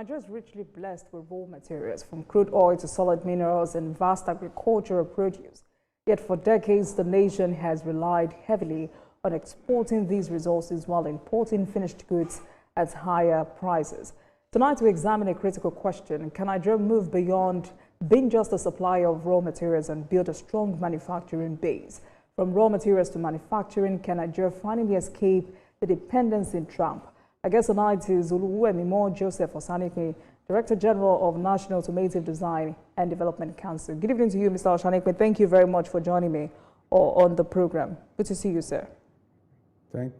Nigeria is richly blessed with raw materials, from crude oil to solid minerals and vast agricultural produce. Yet for decades, the nation has relied heavily on exporting these resources while importing finished goods at higher prices. Tonight, we examine a critical question. Can Nigeria move beyond being just a supplier of raw materials and build a strong manufacturing base? From raw materials to manufacturing, can Nigeria finally escape the dependency trap? I guess tonight is Oluwemimo Joseph Osanikwe, Director General of National Automotive Design and Development Council. Good evening to you, Mr. Osanikwe. Thank you very much for joining me on the program. Good to see you, sir. Good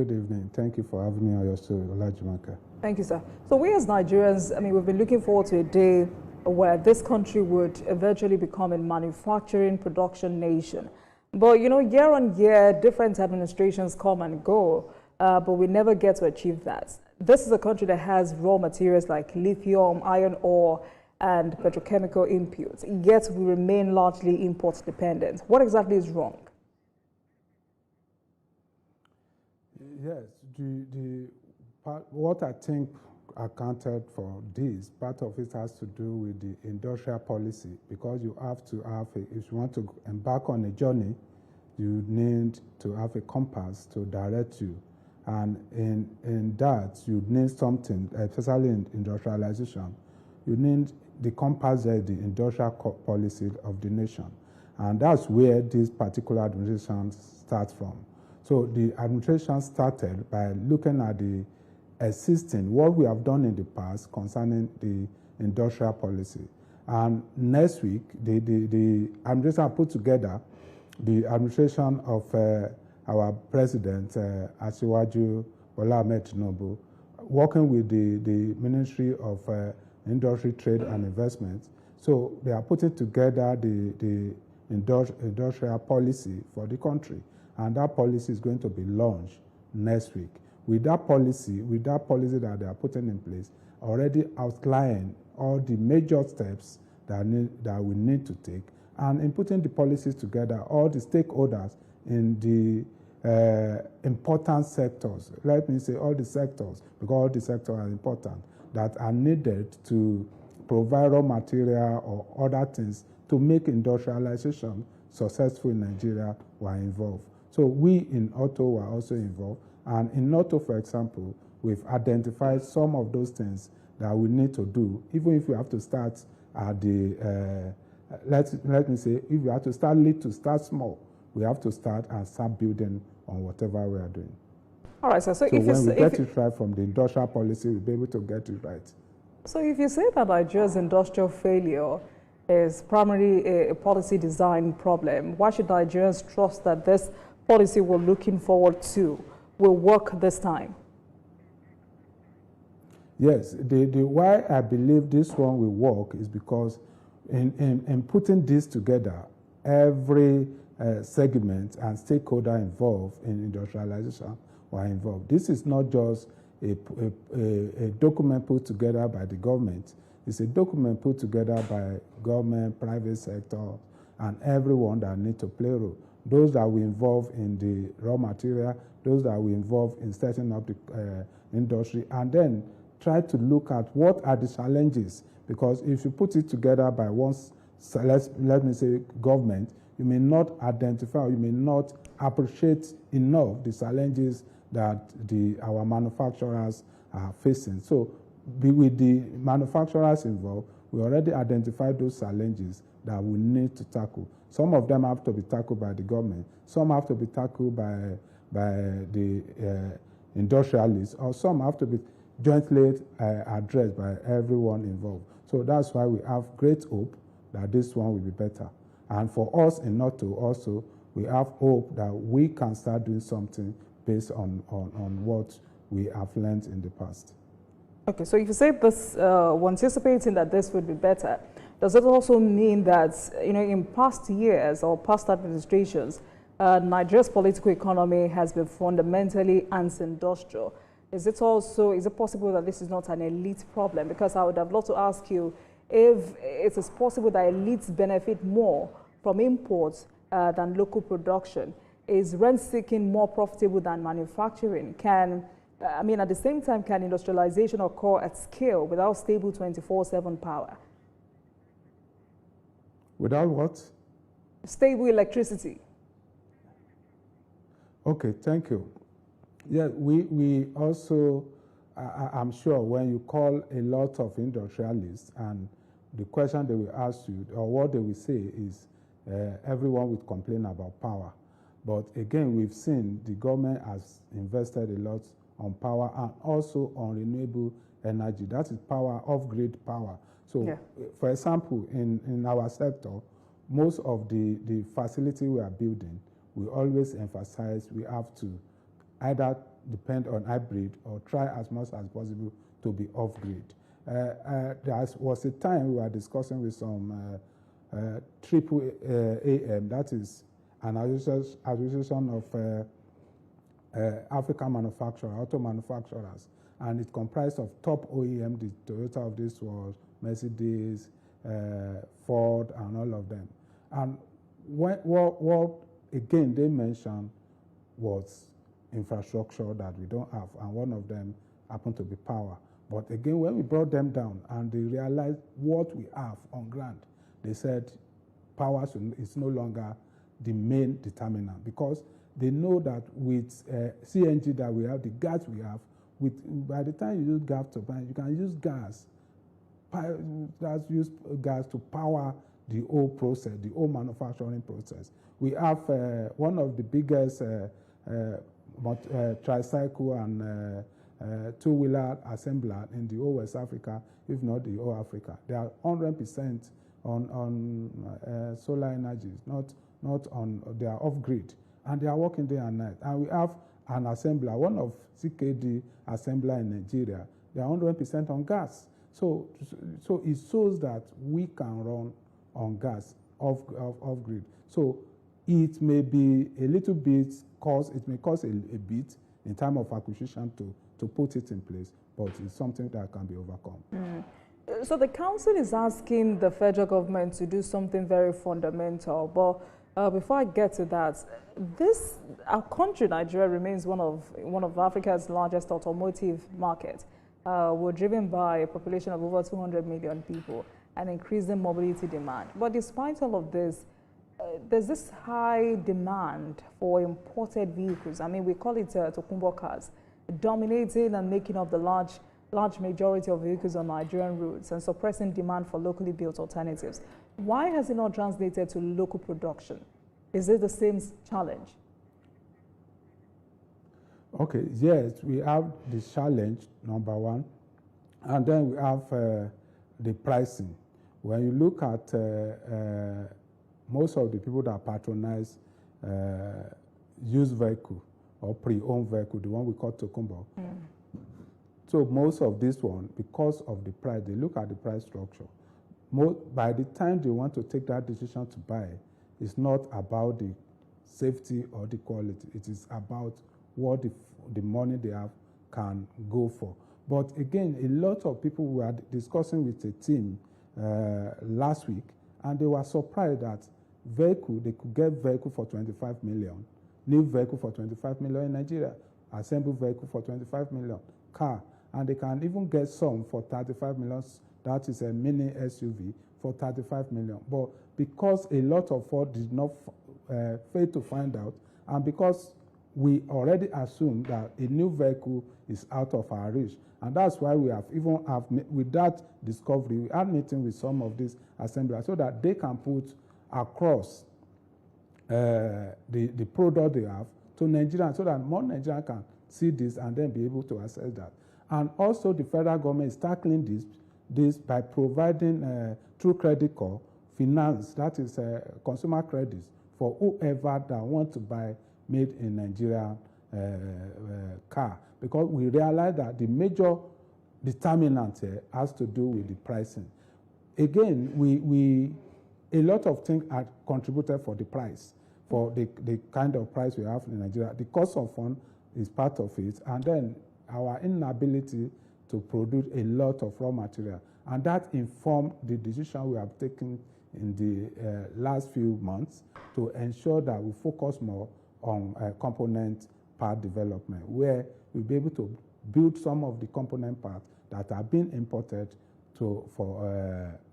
evening. Thank you for having me on your show, Olajimaka. Thank you, sir. So we as Nigerians, we've been looking forward to a day where this country would eventually become a manufacturing production nation. But, year on year, different administrations come and go, but we never get to achieve that. This is a country that has raw materials like lithium, iron ore, and petrochemical inputs, yet we remain largely import dependent. What exactly is wrong? Yes, what I think accounted for this, part of it has to do with the industrial policy, because you have to have, if you want to embark on a journey, you need to have a compass to direct you. And in that, you need something, especially in industrialization, you need the compass there, the industrial policy of the nation. And that's where this particular administration starts from. So the administration started by looking at the existing, what we have done in the past concerning the industrial policy. And next week, the administration put together the administration of our president, Asiwaju Bola Ahmed Tinubu, working with the Ministry of Industry, Trade and Investment. So they are putting together the industrial policy for the country. And that policy is going to be launched next week. With that policy that they are putting in place, already outline all the major steps that we need to take. And in putting the policies together, all the stakeholders in the important sectors, let me say all the sectors, because all the sectors are important, that are needed to provide raw material or other things to make industrialization successful in Nigeria were involved. So we in Auto were also involved. And in Auto, for example, we've identified some of those things that we need to do, even if we have to start at the, let me say, if we have to start start small, we have to start and start building on whatever we are doing. All right, so if when we get it right from the industrial policy, we'll be able to get it right. So if you say that Nigeria's industrial failure is primarily a policy design problem, why should Nigerians trust that this policy we're looking forward to will work this time? Yes, the why I believe this one will work is because in putting this together, every segment and stakeholder involved in industrialization were involved. This is not just a document put together by the government. It's a document put together by government, private sector, and everyone that need to play a role. Those that were involved in the raw material, those that were involved in setting up the industry, and then try to look at what are the challenges. Because if you put it together by one, let me say, government, you may not identify, or you may not appreciate enough the challenges that our manufacturers are facing. So with the manufacturers involved, we already identified those challenges that we need to tackle. Some of them have to be tackled by the government. Some have to be tackled by the industrialists, or some have to be jointly addressed by everyone involved. So that's why we have great hope that this one will be better. And for us in Auto also, we have hope that we can start doing something based on what we have learned in the past. Okay, so if you say this, we're anticipating that this would be better, does it also mean that, in past years or past administrations, Nigeria's political economy has been fundamentally anti-industrial? Is it possible that this is not an elite problem? Because I would have loved to ask you if it is possible that elites benefit more from imports than local production. Is rent-seeking more profitable than manufacturing? Can I mean, at the same time, can industrialization occur at scale without stable 24/7 power? Without what? Stable electricity. Okay, thank you. Yeah, we also, I'm sure when you call a lot of industrialists and the question they will ask you or what they will say is everyone would complain about power. But again, we've seen the government has invested a lot on power and also on renewable energy. That is power, off-grid power. So, yeah. For example, in our sector, most of the facility we are building, we always emphasize we have to either depend on hybrid or try as much as possible to be off-grid. There was a time we were discussing with some triple AM, that is an association of African manufacturers, auto manufacturers, and it comprised of top OEM, the Toyota of this world, Mercedes, Ford, and all of them. And what again they mentioned was infrastructure that we don't have, and one of them happened to be power. But again, when we brought them down and they realized what we have on ground, they said power is no longer the main determinant, because they know that with CNG that we have, the gas we have, by the time you use gas turbine, you can use gas. Use gas to power the whole process, the whole manufacturing process. We have one of the biggest tricycle and two-wheeler assembler in the whole West Africa, if not the whole Africa. They are 100% on solar energy, not on, they are off-grid, and they are working day and night. And we have an assembler, one of CKD assembler in Nigeria, they are 100% on gas. So it shows that we can run on gas off-grid. So it may be a little bit it may cost a bit in terms of acquisition to put it in place, but it's something that can be overcome. Mm. So the council is asking the federal government to do something very fundamental, but before I get to that, our country, Nigeria, remains one of Africa's largest automotive markets. We're driven by a population of over 200 million people and increasing mobility demand. But despite all of this, there's this high demand for imported vehicles. I mean, we call it Tokumbo cars, dominating and making up the large majority of vehicles on Nigerian roads and suppressing demand for locally built alternatives. Why has it not translated to local production? Is it the same challenge? Okay, yes, we have the challenge, number one, and then we have the pricing. When you look at most of the people that patronize used vehicle or pre-owned vehicle, the one we call Tokumbo. Mm. So most of this one, because of the price, they look at the price structure. By the time they want to take that decision to buy, it's not about the safety or the quality. It is about what the money they have can go for. But again, a lot of people were discussing with a team last week, and they were surprised that they could get vehicle for 25 million, new vehicle for 25 million in Nigeria, assembled vehicle for 25 million, car, and they can even get some for 35 million, that is a mini SUV, for 35 million. But because a lot of us did not fail to find out, and because we already assume that a new vehicle is out of our reach, and that's why we have with that discovery, we are meeting with some of these assemblers so that they can put across the product they have to Nigerians, so that more Nigerians can see this and then be able to access that. And also the federal government is tackling this by providing through credit card finance, that is consumer credits, for whoever that want to buy made in Nigeria car, because we realize that the major determinant here has to do with the pricing. Again, a lot of things are contributed for the price, for the kind of price we have in Nigeria. The cost of fund is part of it, and then our inability to produce a lot of raw material. And that informed the decision we have taken in the last few months to ensure that we focus more on component part development, where we'll be able to build some of the component parts that are being imported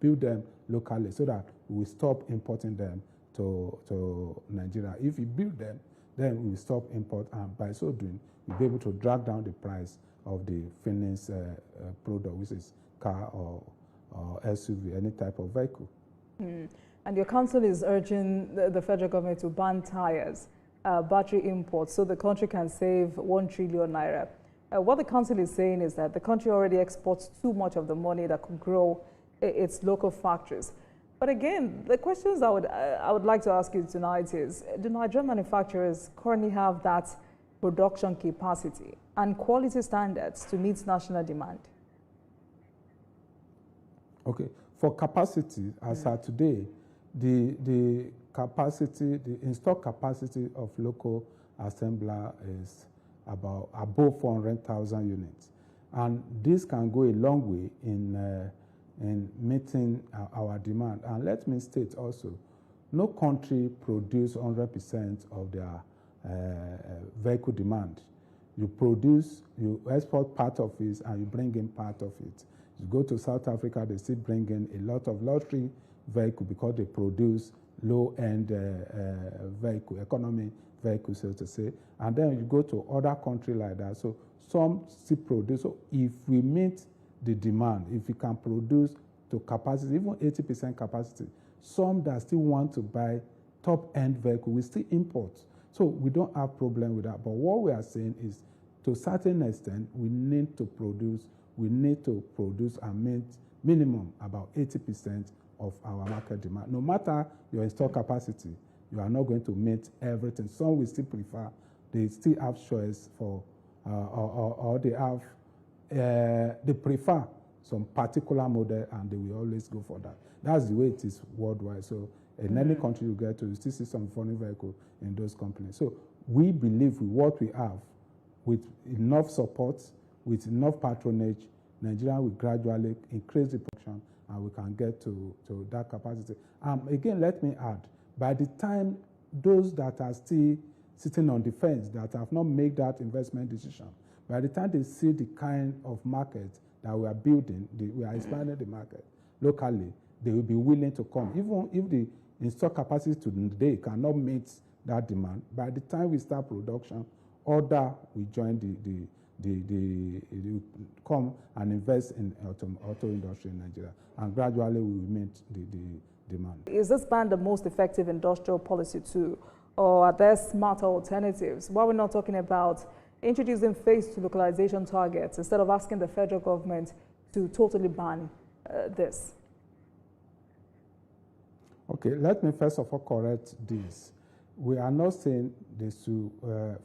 build them locally so that we stop importing them to Nigeria. If we build them, then we will stop import, and by so doing, we'll be able to drag down the price of the finished product, which is car or SUV, any type of vehicle. And your council is urging the federal government to ban tires, battery imports, so the country can save 1 trillion naira. What the council is saying is that the country already exports too much of the money that could grow its local factories. But again, the questions I would like to ask you tonight is, do Nigerian manufacturers currently have that production capacity and quality standards to meet national demand? Okay, for capacity, as of today, the installed capacity of local assembler is about above 400,000 units, and this can go a long way in meeting our demand. And let me state also, no country produces 100% of their vehicle demand. You export part of it and you bring in part of it. You go to South Africa, they still bring in a lot of luxury vehicle because they produce low-end vehicle, economy vehicles, so to say. And then you go to other countries like that. So some still produce. So if we meet the demand, if we can produce to capacity, even 80% capacity, some that still want to buy top-end vehicle, we still import. So we don't have problem with that. But what we are saying is, to a certain extent, we need to produce and meet minimum about 80% of our market demand. No matter your installed capacity, you are not going to meet everything. Some will still prefer, they still have choice for, or they prefer some particular model, and they will always go for that. That's the way it is worldwide. So in any country you get to, you still see some foreign vehicle in those companies. So we believe with what we have, with enough support, with enough patronage, Nigeria will gradually increase the production, and we can get to that capacity. Again, let me add, by the time those that are still sitting on the fence, that have not made that investment decision, by the time they see the kind of market that we are building, we are expanding the market locally, they will be willing to come. Even if the installed capacity today cannot meet that demand, by the time we start production, other will join come and invest in auto industry in Nigeria, and gradually we will meet the demand. Is this ban the most effective industrial policy too, or are there smarter alternatives? Why we're not talking about introducing phased localization targets instead of asking the federal government to totally ban this? Okay, let me first of all correct this. We are not saying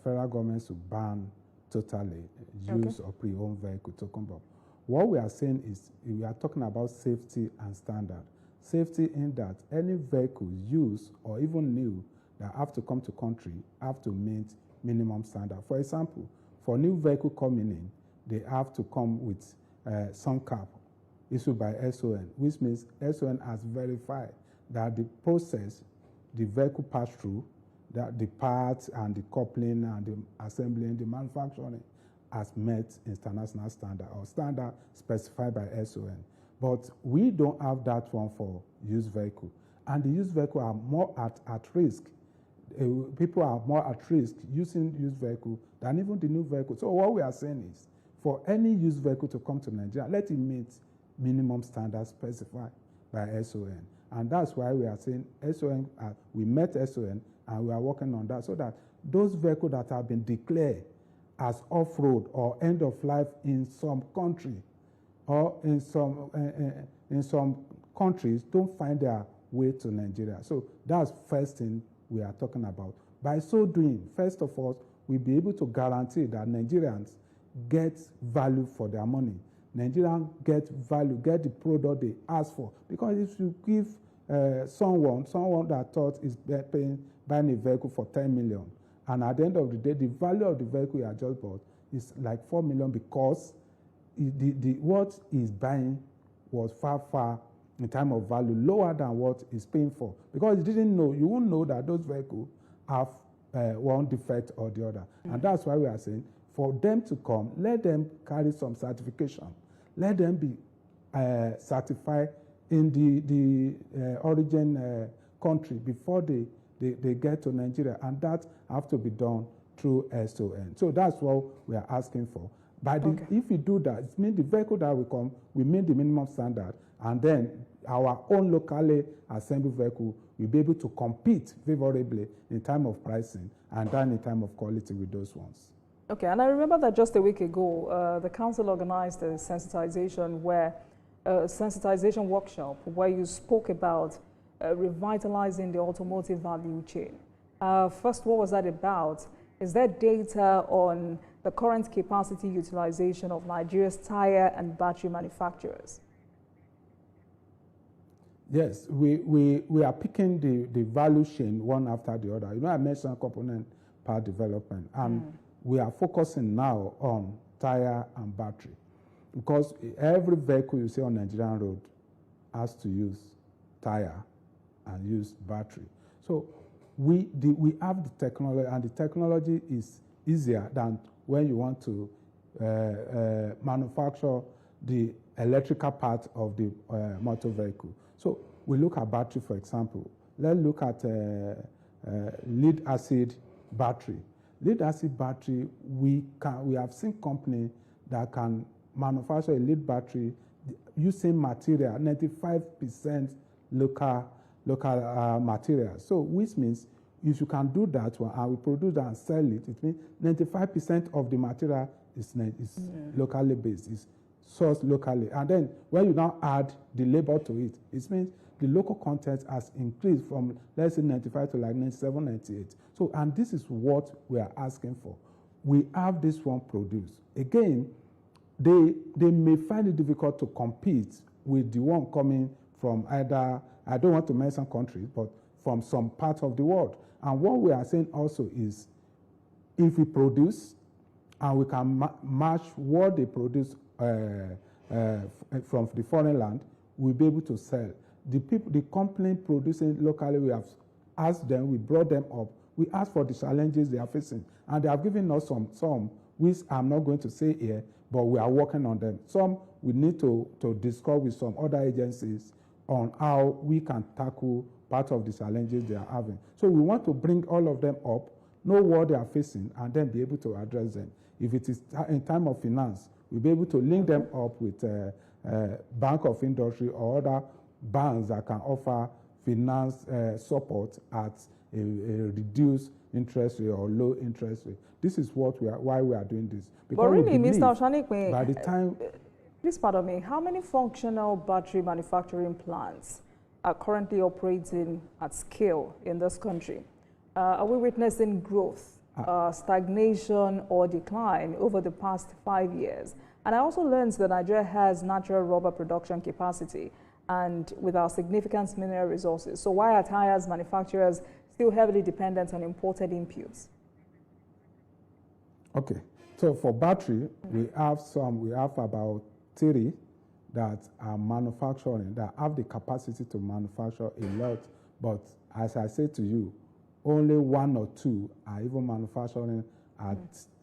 federal government to ban totally use of pre-owned vehicle to come up. What we are saying is we are talking about safety and standard. Safety in that any vehicle used or even new that have to come to country have to meet minimum standard. For example, for new vehicle coming in, they have to come with some cap issued by SON, which means SON has verified that the process the vehicle passed through, that the parts and the coupling and the assembling, the manufacturing has met international standard or standard specified by SON. But we don't have that one for used vehicle. And the used vehicle are more at risk. People are more at risk using used vehicle than even the new vehicle. So what we are saying is, for any used vehicle to come to Nigeria, let it meet minimum standards specified by SON. And that's why we are saying SON, we met SON, and we are working on that so that those vehicles that have been declared as off-road or end of life in some country or in some countries don't find their way to Nigeria. So that's first thing we are talking about. By so doing, first of all, we'll be able to guarantee that Nigerians get value for their money. Nigerians get value, get the product they ask for. Because if you give someone that thought is buying a vehicle for 10 million, and at the end of the day, the value of the vehicle you have just bought is like 4 million because what he's buying was far in terms of value lower than what he's paying for. Because you didn't know, you won't know that those vehicles have one defect or the other. And that's why we are saying For them to come, let them carry some certification. Let them be certified in the origin country before they get to Nigeria, and that have to be done through SON. So that's what we are asking for. But if we do that, it means the vehicle that will come, we meet the minimum standard, and then our own locally assembled vehicle will be able to compete favorably in time of pricing and then in time of quality with those ones. Okay, and I remember that just a week ago, the council organized a sensitization workshop where you spoke about revitalizing the automotive value chain. First, what was that about? Is there data on the current capacity utilization of Nigeria's tire and battery manufacturers? Yes, we are picking the value chain one after the other. You know, I mentioned component part development, and we are focusing now on tire and battery, because every vehicle you see on Nigerian road has to use tire and use battery. So we have the technology, and the technology is easier than when you want to manufacture the electrical part of the motor vehicle. So we look at battery, for example. Let's look at lead acid battery. Lead acid battery, we have seen companies that can manufacture a lead battery using material, 95% local material. So which means if you can do that one and we produce that and sell it, it means 95% of the material is locally based, is sourced locally. And then when you now add the labor to it, it means the local content has increased from, let's say, 95 to like 97, 98. So, and this is what we are asking for. We have this one produced. Again, they may find it difficult to compete with the one coming from either, I don't want to mention countries, but from some part of the world. And what we are saying also is, if we produce and we can match what they produce from the foreign land, we'll be able to sell. The company producing locally, we have asked them, we brought them up, we asked for the challenges they are facing, and they have given us some which I'm not going to say here, but we are working on them. Some we need to discuss with some other agencies on how we can tackle part of the challenges they are having. So we want to bring all of them up, know what they are facing, and then be able to address them. If it is in time of finance, we'll be able to link them up with Bank of Industry or other banks that can offer finance support at a reduced interest rate or low interest rate. This is why we are doing this. Because but really, Mr. Oshanikwe, by the time, please pardon me, how many functional battery manufacturing plants are currently operating at scale in this country? Are we witnessing growth, stagnation, or decline over the past 5 years? And I also learned that Nigeria has natural rubber production capacity and with our significant mineral resources. So why are tires manufacturers still heavily dependent on imported inputs? Okay, so for battery, we have about 3 that are manufacturing, that have the capacity to manufacture a lot. But as I said to you, only 1 or 2 are even manufacturing at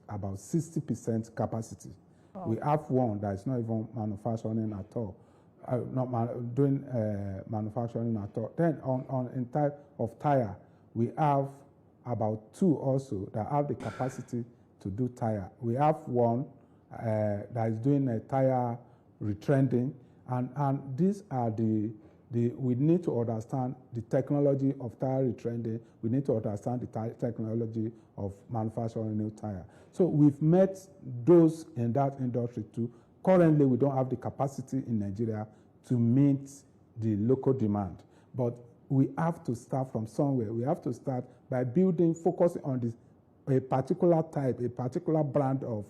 about 60% capacity. Oh. We have one that is not even manufacturing at all, doing manufacturing at all. Then in type of tire, we have about 2 also that have the capacity to do tire. We have one that is doing a tire retrending, and these are we need to understand the technology of tire retrending. We need to understand the technology of manufacturing new tire. So we've met those in that industry too. Currently, we don't have the capacity in Nigeria to meet the local demand, but we have to start from somewhere. We have to start by focusing on a particular type, a particular brand of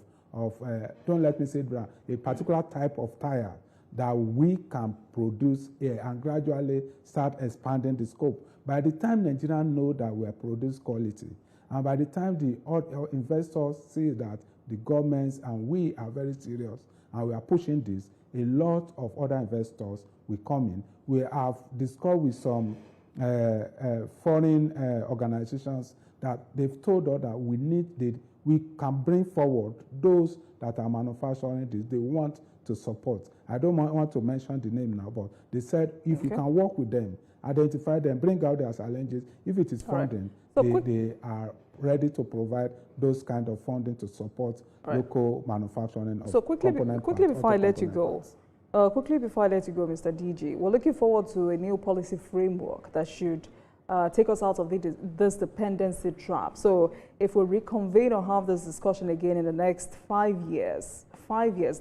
don't let me say brand, a particular type of tire that we can produce here and gradually start expanding the scope. By the time Nigerians know that we are producing quality, and by the time the investors see that the governments and we are very serious and we are pushing this, a lot of other investors will come in. We have discussed with some foreign organizations that they've told us that we can bring forward those that are manufacturing this. They want to support. I don't want to mention the name now, but they said if you can work with them, identify them, bring out their challenges. If it is funding, they are ready to provide those kind of funding to support local manufacturing. So quickly before I let you go, Mr. DG, we're looking forward to a new policy framework that should take us out of this dependency trap. So if we reconvene or have this discussion again in the next 5 years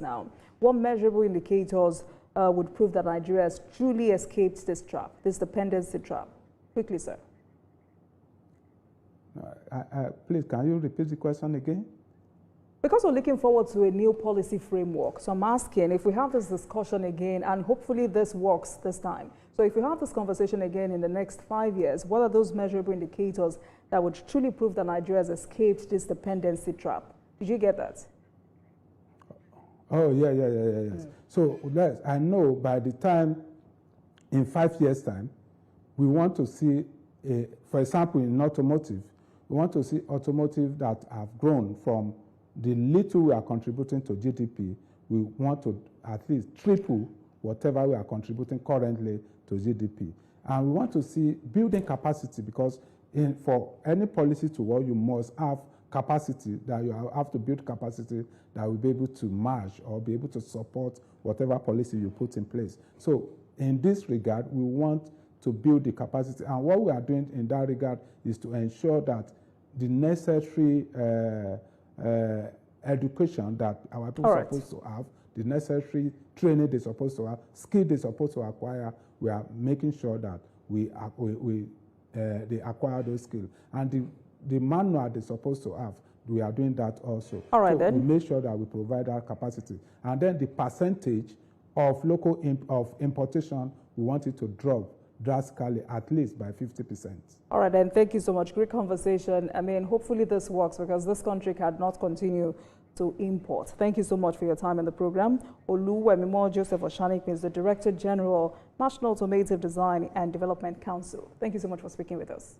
now, what measurable indicators would prove that Nigeria has truly escaped this trap, this dependency trap? Quickly, sir. Please, can you repeat the question again? Because we're looking forward to a new policy framework, so I'm asking if we have this discussion again, and hopefully this works this time. So if we have this conversation again in the next 5 years, what are those measurable indicators that would truly prove that Nigeria has escaped this dependency trap? Did you get that? Oh, yes. So I know by the time, in 5 years' time, we want to see, for example, in automotive, we want to see automotive that have grown from the little we are contributing to GDP. We want to at least triple whatever we are contributing currently to GDP. And we want to see building capacity, because for any policy to work, you must have capacity, that you have to build capacity that will be able to match or be able to support whatever policy you put in place. So in this regard, we want to build the capacity. And what we are doing in that regard is to ensure that the necessary education that our people are supposed to have, the necessary training they're supposed to have, skill they're supposed to acquire, we are making sure that they acquire those skills. And the manual they're supposed to have, we are doing that also. All right, so then. we make sure that we provide that capacity. And then the percentage of local importation, we want it to drop drastically, at least by 50%. All right, then. Thank you so much. Great conversation. I mean, hopefully this works, because this country cannot continue to import. Thank you so much for your time in the program. Oluwemimo Joseph Oshanik is the Director General, National Automotive Design and Development Council. Thank you so much for speaking with us.